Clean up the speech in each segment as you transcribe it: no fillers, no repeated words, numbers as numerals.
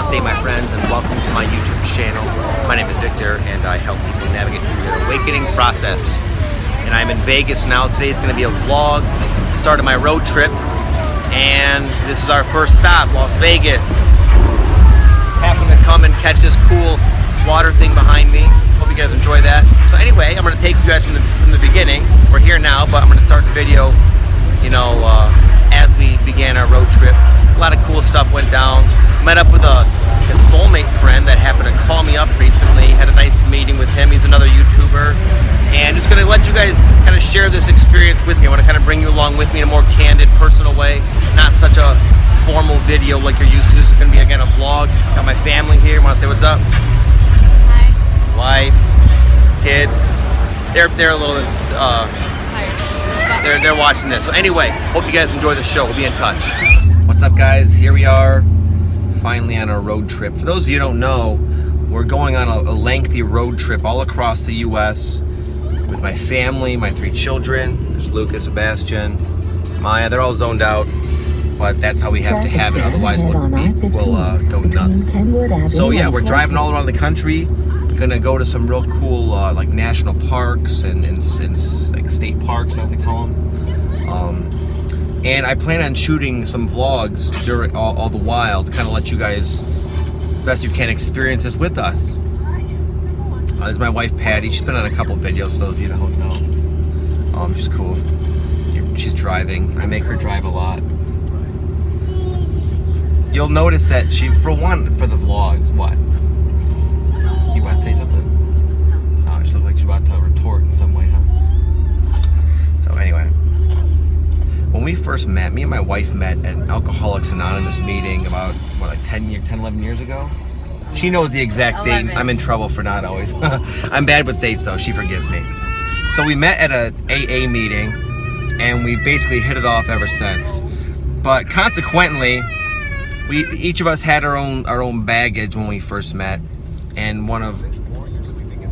Namaste, my friends, and welcome to my YouTube channel. My name is Victor, and I help people navigate through their awakening process. And I'm in Vegas now. Today it's going to be a vlog. I started my road trip, and this is our first stop, Las Vegas. Happened to come and catch this cool water thing behind me. Hope you guys enjoy that. So anyway, I'm going to take you guys from the beginning. We're here now, but I'm going to start the video, as we began our road trip. A lot of cool stuff went down. Met up with a soulmate friend that happened to call me up recently. Had a nice meeting with him. He's another YouTuber. And just going to let you guys kind of share this experience with me. I want to kind of bring you along with me in a more candid, personal way. Not such a formal video like you're used to. This is going to be, again, a vlog. Got my family here. Want to say what's up? Hi. Wife, kids. They're a little tired. They're watching this. So anyway, hope you guys enjoy the show. We'll be in touch. What's up, guys? Here we are, finally on our road trip. For those of you who don't know, we're going on a lengthy road trip all across the U.S. with my family, my 3 children. There's Lucas, Sebastian, Maya. They're all zoned out, but that's how we have to have it. Otherwise, we'll go nuts. So yeah, we're driving all around the country. Gonna go to some real cool like national parks and like state parks, I think they call them. And I plan on shooting some vlogs during all the while to kind of let you guys, as best you can, experience this with us. This is my wife, Patty. She's been on a couple of videos, for those of you that don't know. She's cool. She's driving. I make her drive a lot. You'll notice that she, for the vlogs, what? You about to say something? No, she looks like she's about to retort in some way, huh? So anyway. When we first met, me and my wife met at an Alcoholics Anonymous meeting about, 11 years ago? She knows the exact date. I'm in trouble for not always. I'm bad with dates, though. She forgives me. So we met at an AA meeting, and we basically hit it off ever since. But consequently, each of us had our own baggage when we first met, and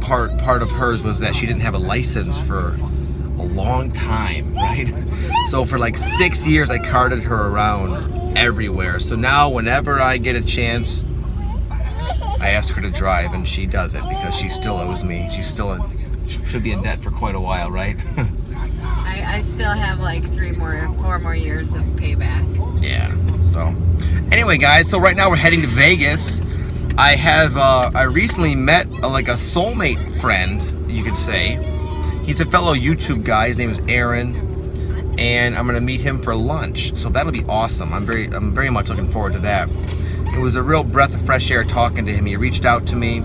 part of hers was that she didn't have a license for a long time, right? So for like 6 years I carted her around everywhere. So now whenever I get a chance, I ask her to drive, and she does it because she still owes me. She should be in debt for quite a while, right? I still have like 4 more years of payback. Yeah. So anyway, guys, so right now we're heading to Vegas. I recently met a soulmate friend, you could say. He's a fellow YouTube guy. His name is Aaron, and I'm gonna meet him for lunch. So that'll be awesome. I'm very much looking forward to that. It was a real breath of fresh air talking to him. He reached out to me,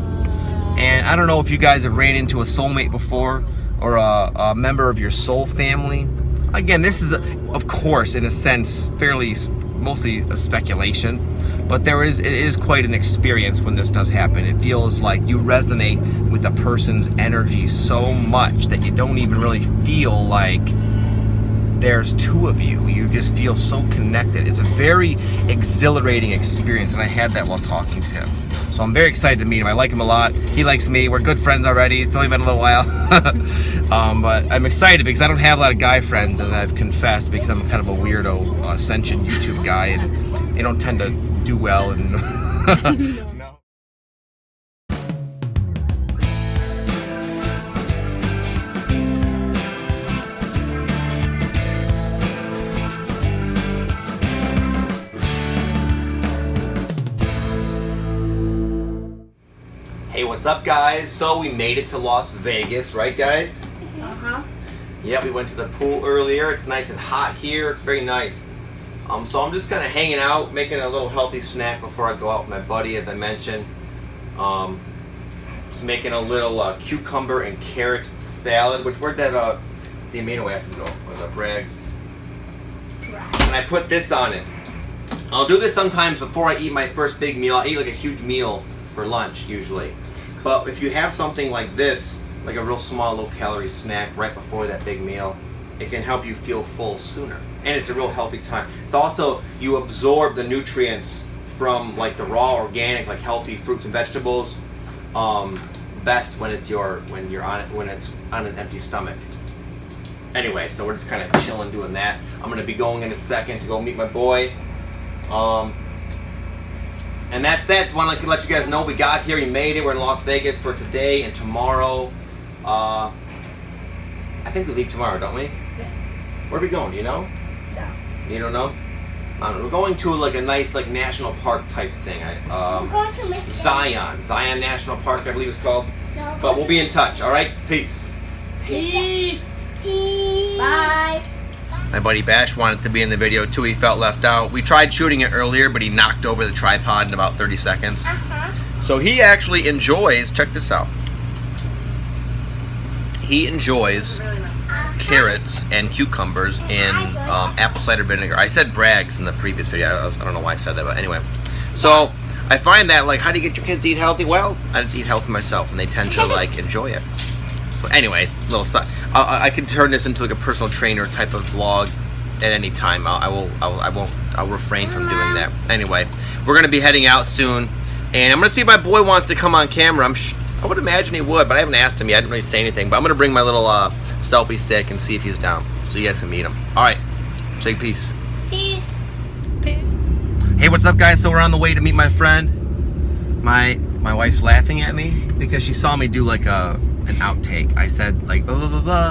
and I don't know if you guys have ran into a soulmate before or a member of your soul family. Again, this is, of course, in a sense, mostly a speculation, but it is quite an experience when this does happen. It feels like you resonate with a person's energy so much that you don't even really feel like there's 2 of you. You just feel so connected. It's a very exhilarating experience, and I had that while talking to him. So I'm very excited to meet him. I like him a lot. He likes me. We're good friends already. It's only been a little while. But I'm excited because I don't have a lot of guy friends, as I've confessed, because I'm kind of a weirdo Ascension YouTube guy, and they don't tend to do well. And no. Hey, what's up, guys? So we made it to Las Vegas, right, guys? Uh-huh. Yeah, we went to the pool earlier. It's nice and hot here. It's very nice. So I'm just kind of hanging out, making a little healthy snack before I go out with my buddy, as I mentioned. Just making a little cucumber and carrot salad. Where'd that the amino acids go? Or the Bragg's? And I put this on it. I'll do this sometimes before I eat my first big meal. I eat like a huge meal for lunch usually. But if you have something like this, like a real small low-calorie snack right before that big meal, it can help you feel full sooner. And it's a real healthy time. It's also, you absorb the nutrients from like the raw organic, like healthy fruits and vegetables best when it's on an empty stomach. Anyway, so we're just kind of chilling doing that. I'm gonna be going in a second to go meet my boy. And that's that. Just want to let you guys know we got here. We made it. We're in Las Vegas for today and tomorrow. I think we leave tomorrow, don't we? Yeah. Where are we going? Do you know? No. You don't know? I don't know. We're going to like a nice like national park type thing. We're going to Michigan. Zion National Park, I believe it's called. No, But we'll be in touch. All right. Peace. Peace. Peace. Bye. My buddy Bash wanted to be in the video too. He felt left out. We tried shooting it earlier, but he knocked over the tripod in about 30 seconds. So he actually enjoys, check this out. He enjoys carrots and cucumbers in apple cider vinegar. I said Bragg's in the previous video. I don't know why I said that, but anyway. So I find that, like, how do you get your kids to eat healthy? Well, I just eat healthy myself, and they tend to like enjoy it. So anyways, little side. I can turn this into like a personal trainer type of vlog at any time. I'll refrain from doing that. Anyway, we're gonna be heading out soon, and I'm gonna see if my boy wants to come on camera. I would imagine he would, but I haven't asked him yet. I didn't really say anything. But I'm gonna bring my little selfie stick and see if he's down, so you guys can meet him. All right, say peace. Peace. Hey, what's up, guys? So we're on the way to meet my friend. My wife's laughing at me because she saw me do like an outtake. I said like blah blah blah blah,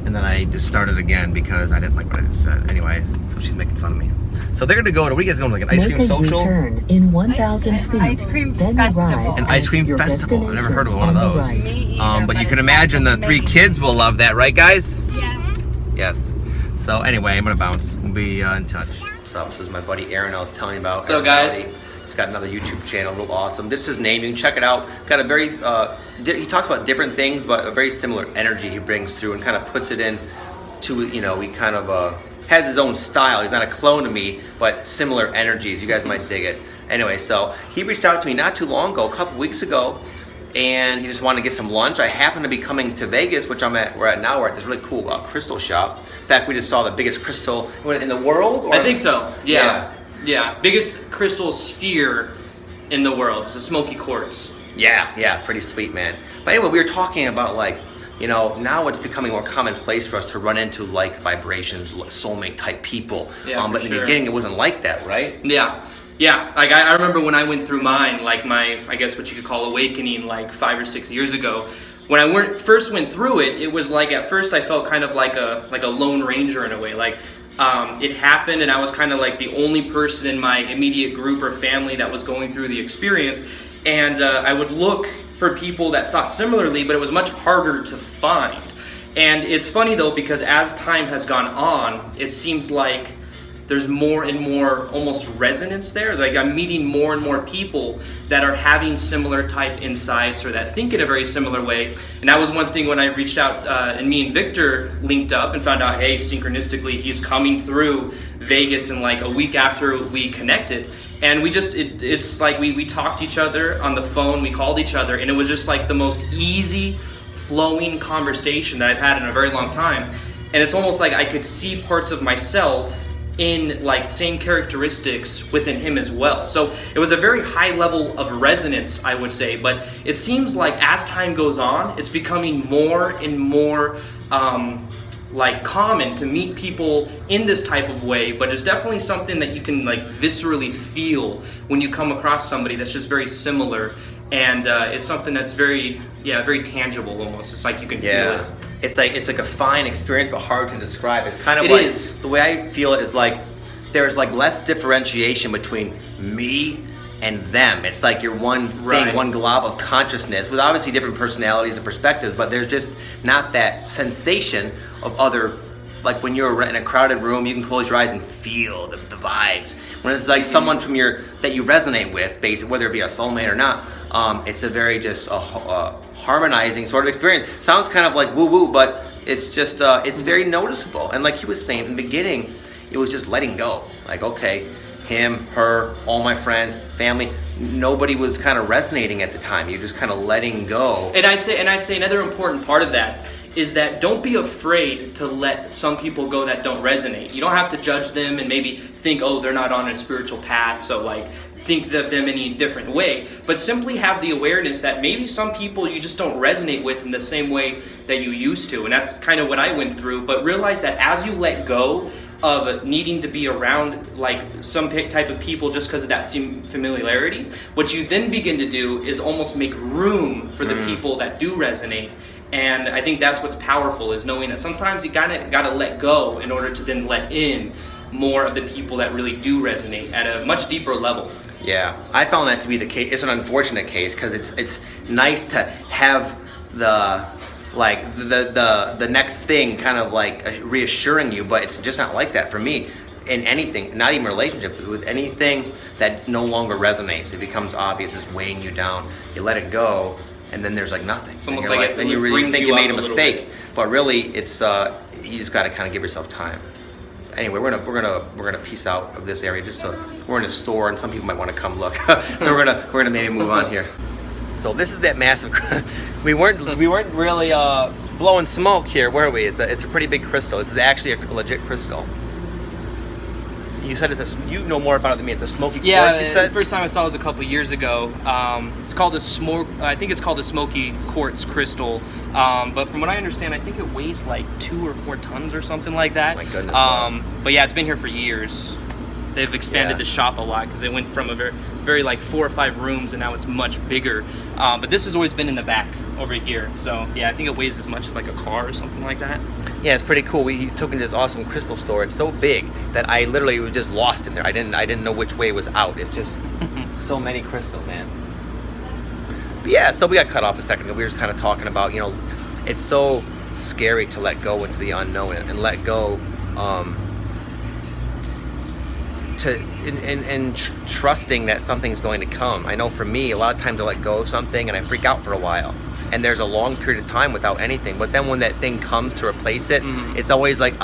and then I just started again because I didn't like what I just said. Anyways, so she's making fun of me. So they're gonna go to, what are you guys going to, like an ice cream social? Turn in 1,000 feet. Ice cream then festival. An ice cream Your festival. I've never heard of one of destination those. on the right. Me either, But you it's can imagine the something 3 maybe- kids will love that, right, guys? Yeah. Yes. So anyway, I'm gonna bounce. We'll be in touch. What's up? This is my buddy Aaron. I was telling you about. So, Aaron guys. Doughty. He's got another YouTube channel, real awesome. This is his name. You can check it out. Got a very. He talks about different things, but a very similar energy he brings through, and kind of puts it in to, you know, he kind of has his own style. He's not a clone of me, but similar energies. You guys might dig it. Anyway, so he reached out to me not too long ago, a couple weeks ago, and he just wanted to get some lunch. I happen to be coming to Vegas, which we're at now. We're at this really cool crystal shop. In fact, we just saw the biggest crystal in the world. Or? I think so. Yeah. Biggest crystal sphere in the world. It's a smoky quartz. Yeah, pretty sweet, man. But anyway, we were talking about, like, you know, now it's becoming more commonplace for us to run into like vibrations, soulmate type people. Yeah, but for in the sure. beginning, it wasn't like that, right? Yeah. Like I remember when I went through mine, like my, I guess what you could call awakening, like 5 or 6 years ago. When I first went through it, it was like, at first I felt kind of like a lone ranger in a way. Like it happened and I was kind of like the only person in my immediate group or family that was going through the experience. And I would look for people that thought similarly, but it was much harder to find. And it's funny though, because as time has gone on, it seems like there's more and more almost resonance there. Like I'm meeting more and more people that are having similar type insights or that think in a very similar way. And that was one thing when I reached out and me and Victor linked up and found out, hey, synchronistically, he's coming through Vegas in like a week after we connected. And we just, it's like we talked to each other on the phone, we called each other, and it was just like the most easy flowing conversation that I've had in a very long time. And it's almost like I could see parts of myself in like same characteristics within him as well. So it was a very high level of resonance, I would say, but it seems like as time goes on, it's becoming more and more like common to meet people in this type of way, but it's definitely something that you can like viscerally feel when you come across somebody that's just very similar, and it's something that's very tangible almost. It's like you can feel it. It's like a fine experience, but hard to describe. It's kind of It like, is. the way I feel it is like there's like less differentiation between me and them. It's like you're one thing, Right. one glob of consciousness with obviously different personalities and perspectives, but there's just not that sensation of other, like when you're in a crowded room, you can close your eyes and feel the vibes. When it's like someone from that you resonate with, basically, whether it be a soulmate or not, it's a very just harmonizing sort of experience. Sounds kind of like woo-woo, but it's just, it's very noticeable. And like he was saying in the beginning, it was just letting go. Like, okay, him, her, all my friends, family, nobody was kind of resonating at the time. You're just kind of letting go. And I'd say another important part of that is that don't be afraid to let some people go that don't resonate. You don't have to judge them and maybe think, oh, they're not on a spiritual path, so like think of them in a different way. But simply have the awareness that maybe some people you just don't resonate with in the same way that you used to. And that's kind of what I went through. But realize that as you let go of needing to be around like some type of people just because of that familiarity. What you then begin to do is almost make room for the people that do resonate. And I think that's what's powerful, is knowing that sometimes you gotta let go in order to then let in more of the people that really do resonate at a much deeper level. Yeah, I found that to be the case. It's an unfortunate case because it's nice to have the next thing kind of like reassuring you, but it's just not like that for me. In anything, not even relationships, with anything that no longer resonates, it becomes obvious, it's weighing you down. You let it go, and then there's like nothing. It's almost like then you really think you made a mistake, but really it's you just got to kind of give yourself time. Anyway, we're gonna peace out of this area. Just so we're in a store, and some people might want to come look. So we're gonna maybe move on here. So this is that massive. we weren't really blowing smoke here, were we? It's a pretty big crystal. This is actually a legit crystal. You said you know more about it than me. It's a smoky quartz, you said? The first time I saw it was a couple years ago. It's called I think it's called a smoky quartz crystal. But from what I understand, I think it weighs like 2 or 4 tons or something like that. My goodness. But yeah, it's been here for years. They've expanded the shop a lot because it went from a very like 4 or 5 rooms, and now it's much bigger. But this has always been in the back over here. So yeah, I think it weighs as much as like a car or something like that. Yeah, it's pretty cool. He took me to this awesome crystal store. It's so big that I literally was just lost in there. I didn't know which way was out. It's just so many crystals, man. But yeah, so we got cut off a second ago. We were just kind of talking about, it's so scary to let go into the unknown and let go trusting that something's going to come. I know for me, a lot of times I let go of something and I freak out for a while. And there's a long period of time without anything. But then when that thing comes to replace it, it's always like,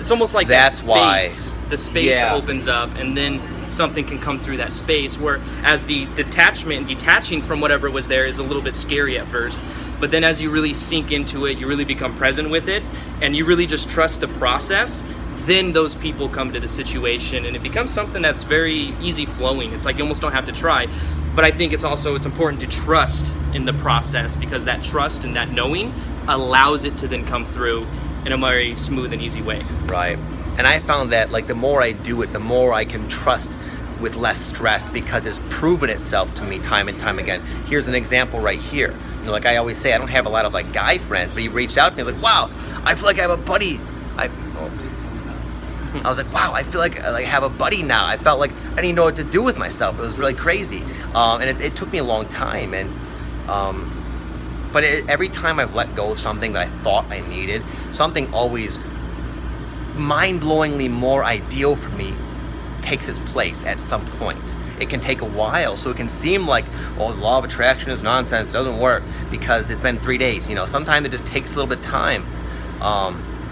It's almost like that's why. The space opens up, and then something can come through that space, where as the detachment and detaching from whatever was there is a little bit scary at first. But then as you really sink into it, you really become present with it, and you really just trust the process, then those people come to the situation, and it becomes something that's very easy flowing. It's like you almost don't have to try. But I think it's important to trust in the process, because that trust and that knowing allows it to then come through in a very smooth and easy way. Right. And I found that like the more I do it, the more I can trust with less stress, because it's proven itself to me time and time again. Here's an example right here. Like I always say, I don't have a lot of like guy friends, but he reached out to me like, wow, I feel like I have a buddy. I was like, wow, I feel like I have a buddy now. I felt like I didn't know what to do with myself. It was really crazy. And it took me a long time. But every time I've let go of something that I thought I needed, something always mind-blowingly more ideal for me takes its place at some point. It can take a while, so it can seem like, oh, the law of attraction is nonsense, it doesn't work, because it's been 3 days. Sometimes it just takes a little bit of time.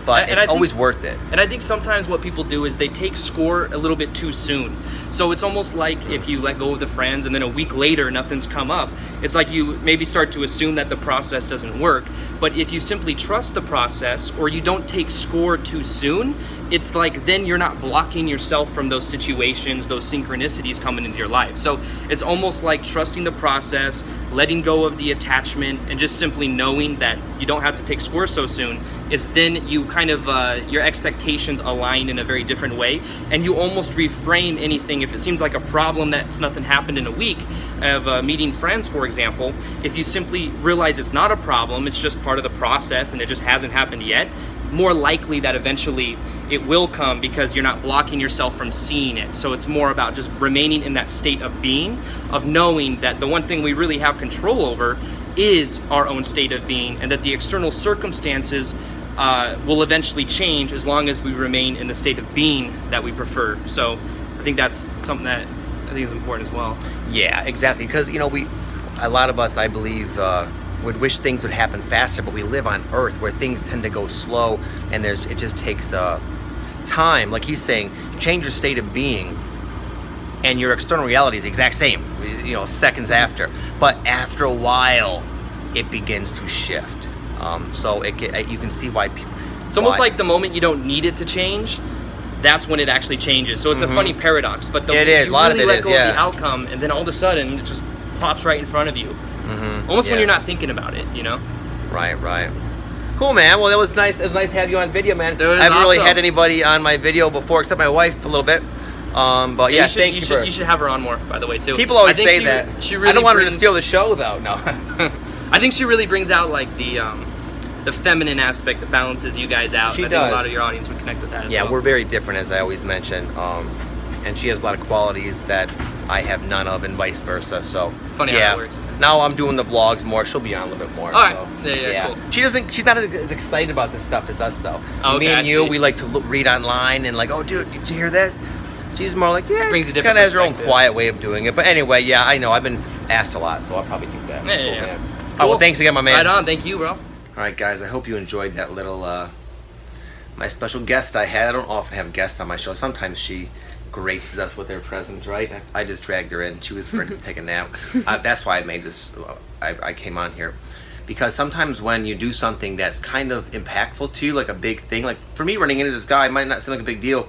But it's always worth it. And I think sometimes what people do is they take score a little bit too soon. So it's almost like if you let go of the friends and then a week later nothing's come up, it's like you maybe start to assume that the process doesn't work. But if you simply trust the process, or you don't take score too soon, it's like then you're not blocking yourself from those situations, those synchronicities coming into your life. So it's almost like trusting the process, letting go of the attachment, and just simply knowing that you don't have to take score so soon. It's then you kind of, your expectations align in a very different way, and you almost reframe anything. If it seems like a problem that's nothing happened in a week of meeting friends, for example, if you simply realize it's not a problem, it's just part of the process and it just hasn't happened yet, more likely that eventually it will come, because you're not blocking yourself from seeing it. So it's more about just remaining in that state of being, of knowing that the one thing we really have control over is our own state of being, and that the external circumstances will eventually change as long as we remain in the state of being that we prefer. So I think that's something that I think is important as well. Yeah, exactly. Because a lot of us, I believe, would wish things would happen faster, but we live on Earth where things tend to go slow, and it just takes time. Like he's saying, you change your state of being, and your external reality is the exact same, seconds after. But after a while, it begins to shift. So you can see why people. It's almost like the moment you don't need it to change, that's when it actually changes. So it's a funny paradox. But it is. A lot of it let is. Go Yeah. of the outcome, and then all of a sudden it just pops right in front of you. Almost when you're not thinking about it. Right. Cool, man. Well, it was nice. It was nice to have you on video, man. That was I haven't really awesome. had anybody on my video before, except my wife a little bit. But yeah, thank you for. You should have her on more, by the way, too. People always I think say that. She really I don't want her to brings- steal the show, though. No. I think she really brings out like the feminine aspect that balances you guys out. She and I think does. a lot of your audience would connect with that. As Yeah, well. we're very different, as I always mention. And she has a lot of qualities that I have none of, and vice versa. So Funny how yeah. that works. Now I'm doing the vlogs more. She'll be on a little bit more. All right. So, Yeah, cool. She doesn't. She's not as excited about this stuff as us, though. Oh, Me okay, and I you, see. we like to read online and like, oh, dude, did you hear this? She's more like, yeah, Brings a she different kind of has her own perspective. quiet way of doing it. But anyway, yeah, I know. I've been asked a lot, so I'll probably do that. Yeah, Cool, yeah. man. All right, Cool. well, thanks again, my man. Right on. Thank you, bro. All right, guys, I hope you enjoyed that little, my special guest I had. I don't often have guests on my show. Sometimes she graces us with their presence, right? I just dragged her in. She was ready to take a nap. That's why I made this, I came on here. Because sometimes when you do something that's kind of impactful to you, like a big thing, like for me running into this guy might not seem like a big deal,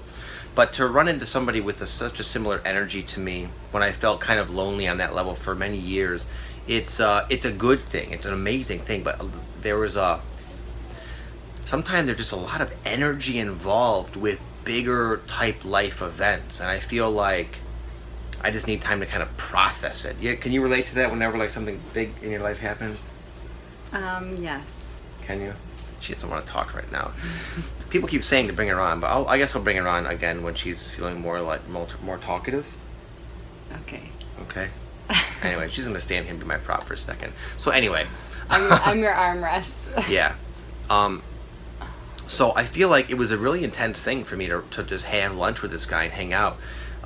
but to run into somebody with such a similar energy to me, when I felt kind of lonely on that level for many years, it's a good thing. It's an amazing thing. But there was sometimes there's just a lot of energy involved with bigger type life events, and I feel like I just need time to kind of process it. Yeah, can you relate to that whenever like something big in your life happens? Yes. Can you? She doesn't want to talk right now. People keep saying to bring her on, but I guess I'll bring her on again when she's feeling more like more talkative. Okay. Okay. Anyway, she's gonna stand here and be my prop for a second. So anyway, I'm your armrest. yeah. So I feel like it was a really intense thing for me to just have lunch with this guy and hang out,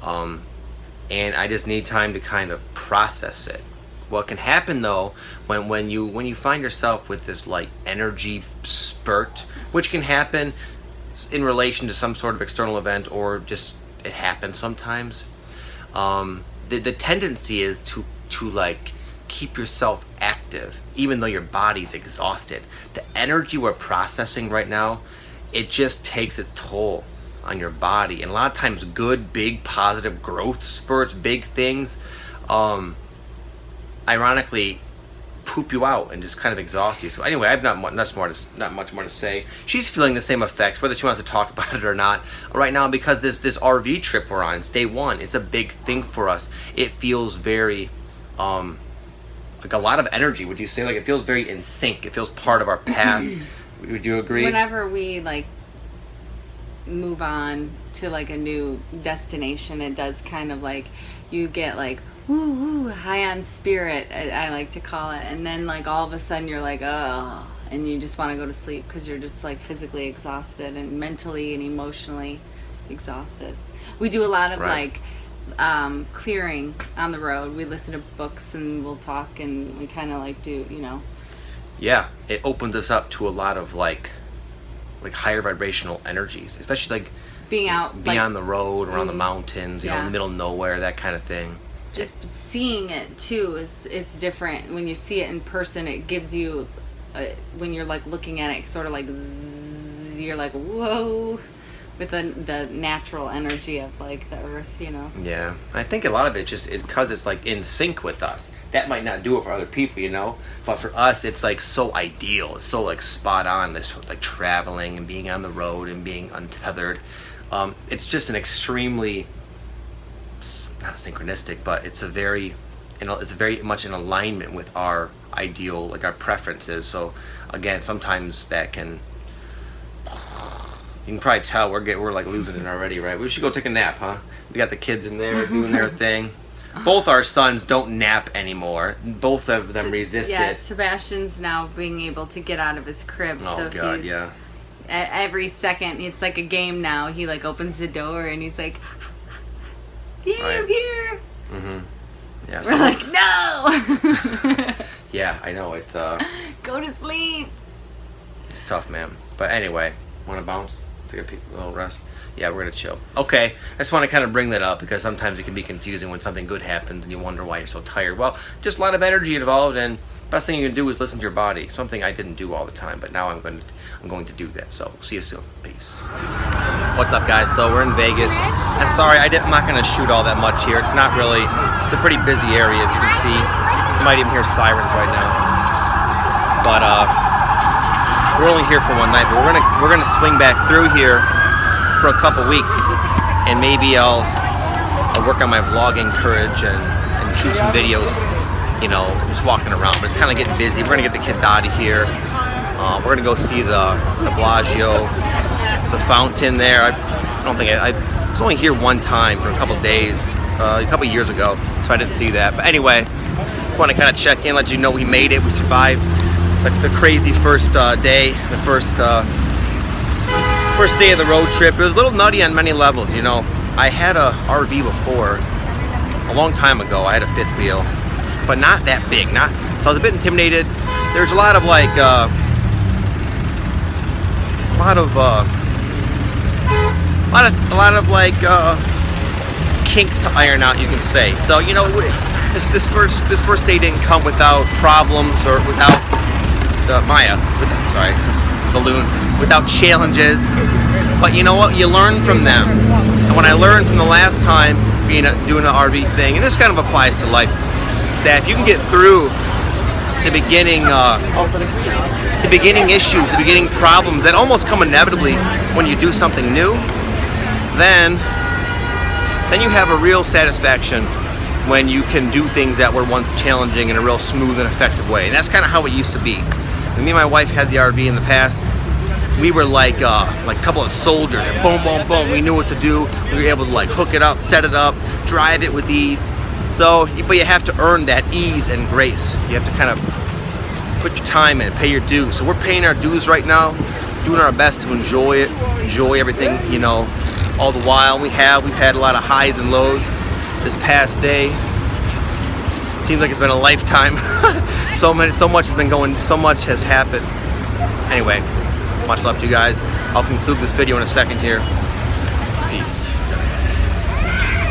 and I just need time to kind of process it. What can happen though when you find yourself with this like energy spurt, which can happen in relation to some sort of external event or just it happens sometimes. The tendency is to like keep yourself active even though your body's exhausted. The energy we're processing right now, it just takes its toll on your body, and a lot of times good big positive growth spurts, big things, ironically poop you out and just kind of exhaust you. So anyway, I have not much more to say. She's feeling the same effects, whether she wants to talk about it or not right now, because this RV trip we're on, it's day one. It's a big thing for us. It feels very like a lot of energy. Would you say? Like it feels very in sync. It feels part of our path. Would you agree? Whenever we like move on to like a new destination, it does kind of like you get like woo high on spirit, I like to call it, and then like all of a sudden you're like oh, and you just want to go to sleep because you're just like physically exhausted and mentally and emotionally exhausted. We do a lot of Right. like clearing on the road. We listen to books and we'll talk, and we kind of like do, you know. Yeah, it opens us up to a lot of like higher vibrational energies, especially like Being out, being like, on the road, around the mountains, you know, in the middle of nowhere, that kind of thing. just seeing it too it's different. When you see it in person, it gives you when you're like looking at it, sort of like zzz, you're like whoa, with the natural energy of like the earth, you know. Yeah, I think a lot of it just because it's like in sync with us. That might not do it for other people, you know, but for us it's like so ideal. It's so like spot on, this like traveling and being on the road and being untethered. It's just an extremely, not synchronistic, but it's very much in alignment with our ideal, like our preferences. So again, sometimes that can, you can probably tell we're like losing it already, right? We should go take a nap, huh? We got the kids in there doing their thing. Both our sons don't nap anymore. Both of them resist Yeah, it. Sebastian's now being able to get out of his crib. Oh so God, he's, yeah. Every second, it's like a game now. He like opens the door and he's like, "Yeah, Right. I'm here." Mm-hmm. Yeah. We're like, "No." Yeah, I know it. Go to sleep. It's tough, man. But anyway, want to bounce? Take a little rest? Yeah, we're gonna chill. Okay, I just want to kind of bring that up because sometimes it can be confusing when something good happens and you wonder why you're so tired. Well, just a lot of energy involved, and best thing you can do is listen to your body. Something I didn't do all the time, but now I'm going to do that. So see you soon. Peace. What's up, guys? So we're in Vegas. I'm sorry, I'm not gonna shoot all that much here. It's not really. It's a pretty busy area, as you can see. You might even hear sirens right now. But we're only here for one night, but we're gonna swing back through here for a couple weeks, and maybe I'll work on my vlogging courage and shoot some videos, you know, just walking around. But it's kind of getting busy. We're gonna get the kids out of here. We're gonna go see the Bellagio, the fountain there. I don't think I was only here one time for a couple days, a couple years ago, so I didn't see that. But anyway, want to kind of check in, let you know we made it. We survived the crazy first day, the first day of the road trip. It was a little nutty on many levels, you know. I had a RV before, a long time ago. I had a fifth wheel, but not that big. So I was a bit intimidated. There's a lot of like, kinks to iron out, you can say. So you know, this first day didn't come without problems or without without challenges. But you know what? You learn from them. And when I learned from the last time doing an RV thing, and this kind of applies to life, is that if you can get through the beginning issues, the beginning problems that almost come inevitably when you do something new, then you have a real satisfaction when you can do things that were once challenging in a real smooth and effective way. And that's kind of how it used to be. When me and my wife had the RV in the past, we were like a couple of soldiers. Boom, boom, boom. We knew what to do. We were able to like hook it up, set it up, drive it with ease. So, but you have to earn that ease and grace. You have to kind of put your time in, pay your dues. So we're paying our dues right now, doing our best to enjoy it, enjoy everything, you know, all the while. We've had a lot of highs and lows this past day. Seems like it's been a lifetime. so much has happened. Anyway, much love to you guys. I'll conclude this video in a second here. Peace.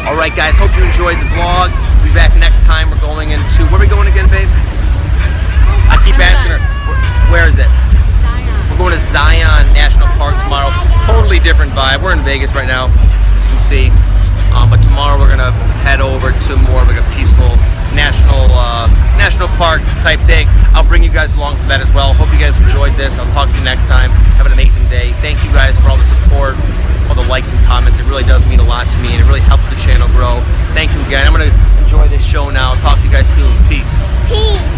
Alright guys, hope you enjoyed the vlog. We'll be back next time. We're going into, where are we going again, babe? I keep asking her, where is it? Zion. We're going to Zion National Park tomorrow. Totally different vibe. We're in Vegas right now, as you can see. But tomorrow we're gonna head over to more of like a peaceful national park type thing. I'll bring you guys along for that as well. Hope you guys enjoyed this. I'll talk to you next time. Have an amazing day. Thank you guys for all the support, all the likes and comments. It really does mean a lot to me, and it really helps the channel grow. Thank you again. I'm gonna enjoy this show now. I'll talk to you guys soon. Peace. Peace.